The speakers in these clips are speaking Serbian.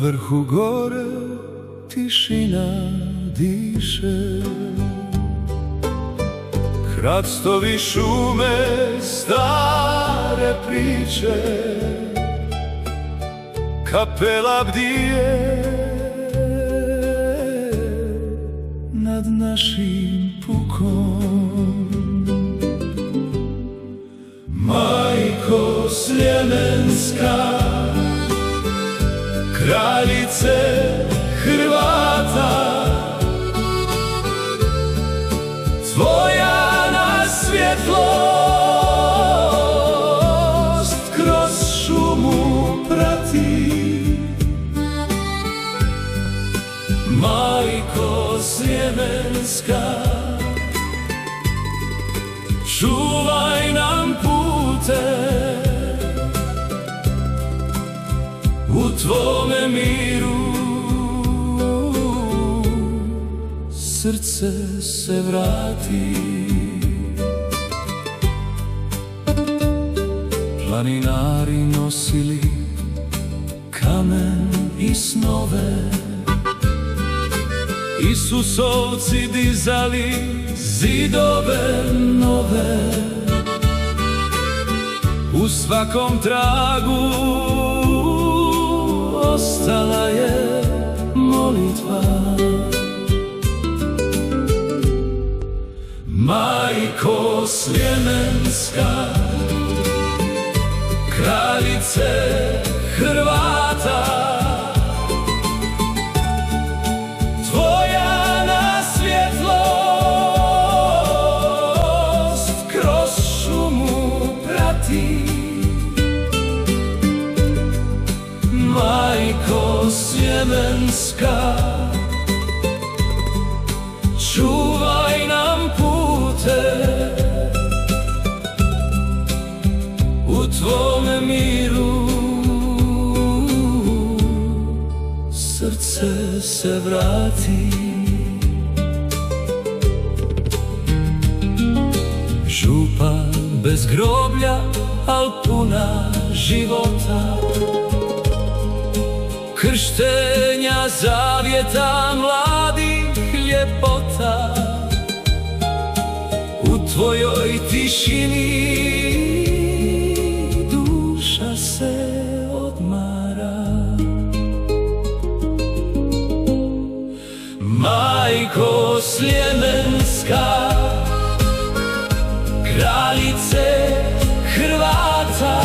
vrhu gore tišina diše, hrastovi šume stare priče, kapela bdije nad našim pukom. Majko Sljemenska, kraljice Hrvata, tvoja nas svjetlost kroz šumu prati. Majko Sljemenska, čuvaj nam pute, u tvome miru srce se vrati. Planinari nosili kamen i snove, Isusovci dizali zidove nove. U svakom tragu ostala je molitva. Majko Sljemenska, kraljice Hrvata, tvoja nas svjetlost kroz šumu prati. Majko Sljemenska, čuvaj nam pute, u tvome miru srce se vrati. Župa bez groblja, al puna života, krštenja, zavjeta, mladih ljepota. U tvojoj tišini duša se odmara. Majko Sljemenska, kraljice Hrvata,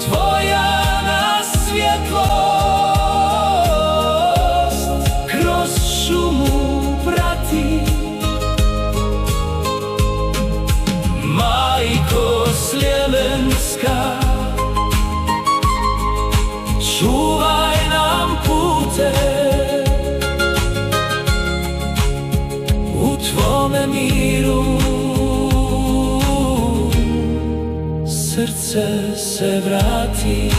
tvoja nas svjetlost kroz šumu prati. Majko Sljemenska, čuvaj nam pute, u tvome miru srce se vrati.